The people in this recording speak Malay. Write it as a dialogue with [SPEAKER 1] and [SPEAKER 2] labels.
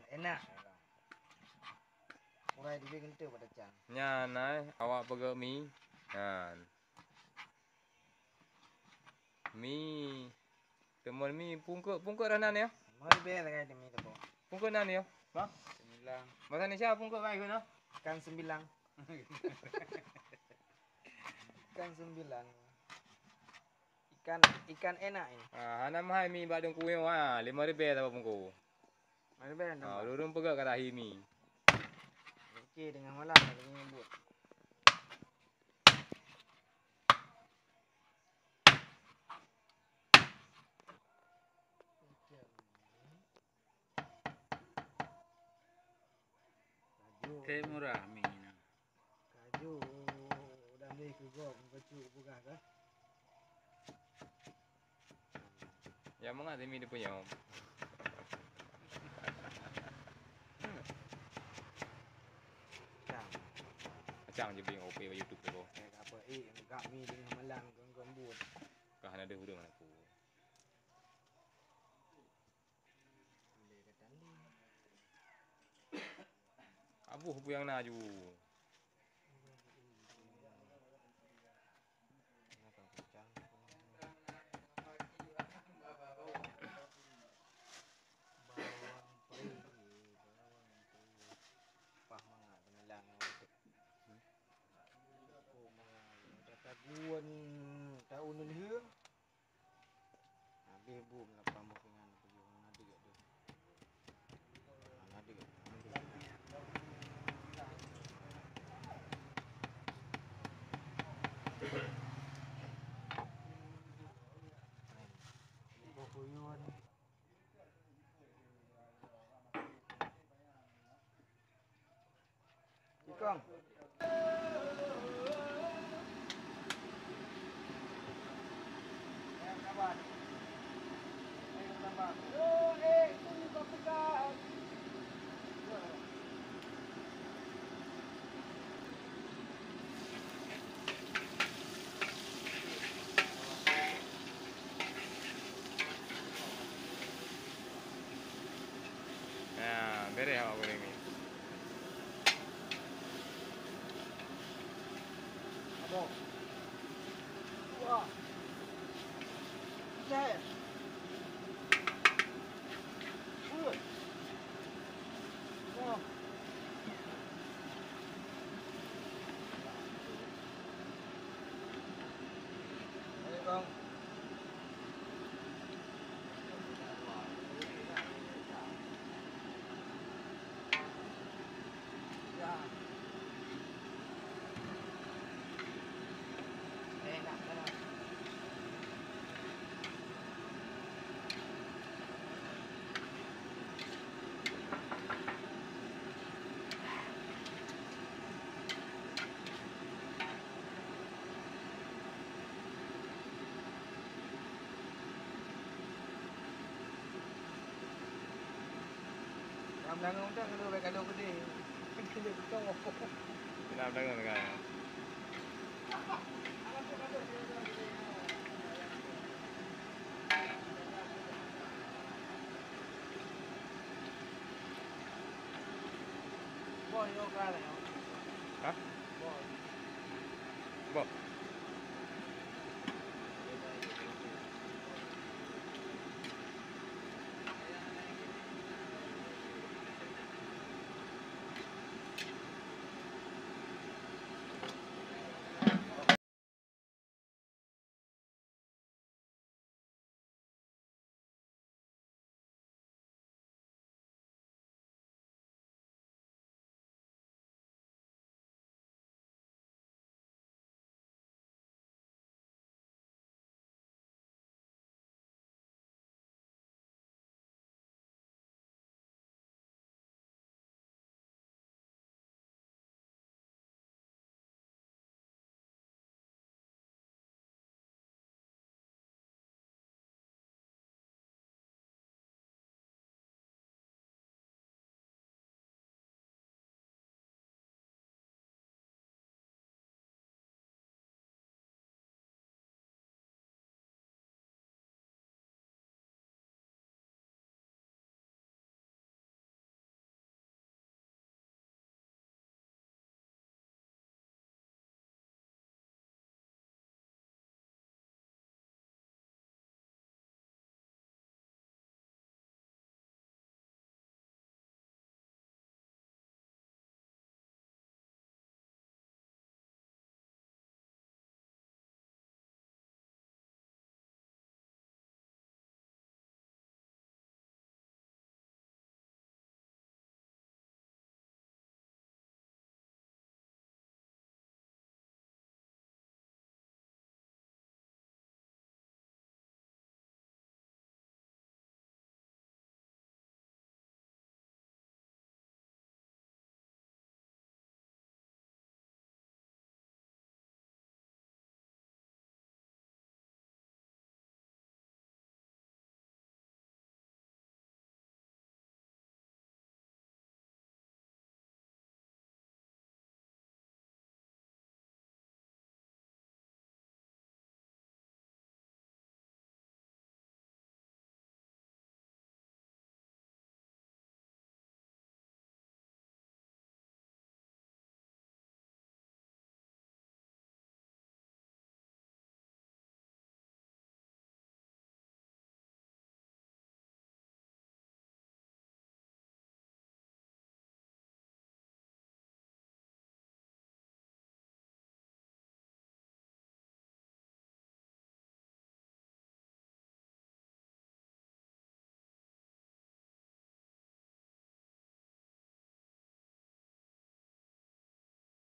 [SPEAKER 1] Enak. Urai dia kenta pada cang.
[SPEAKER 2] Nyan awak pergi mi. Kan. Mi. Teman mi pungkuk ranan ya.
[SPEAKER 1] Mari bel kai demi tu.
[SPEAKER 2] Pungkuk nan ya. Ba? 9. Masa ni siapa pungkuk kai guna?
[SPEAKER 1] Kan 9. Ikan 9. Ikan enak ini.
[SPEAKER 2] Hana mahal mi badung kuih 5,000 tak pungkuk.
[SPEAKER 1] Mari bel.
[SPEAKER 2] Lurung pergi ke tahi mi.
[SPEAKER 1] Okey dengan malam dengan nyebut.
[SPEAKER 3] Teh murah mi ni.
[SPEAKER 1] Kaju dah beli ke gua baju bukan ke?
[SPEAKER 2] Ya mana mi dia punya.
[SPEAKER 1] Cang.
[SPEAKER 2] Macam je beli OP pada YouTube tu.
[SPEAKER 1] Apa enggak mi dengan malam gembut.
[SPEAKER 2] Kah ada hurung aku. Abuh yang naju.
[SPEAKER 1] Buan tahun ni habis boom lah pambukan pergi mana dia tu. Mana dia. Bokuyun. Ikang.
[SPEAKER 2] Beres awak goreng ni.
[SPEAKER 1] Apa? Wah. Saya. Wah. Ayo bang. Ya. Enak kan? Dalam undang kalau gede. Gede betul apa?
[SPEAKER 2] Kenapa dengar dengar?
[SPEAKER 1] Boy yo kala.
[SPEAKER 2] Hah?
[SPEAKER 1] Boy.
[SPEAKER 2] Bo.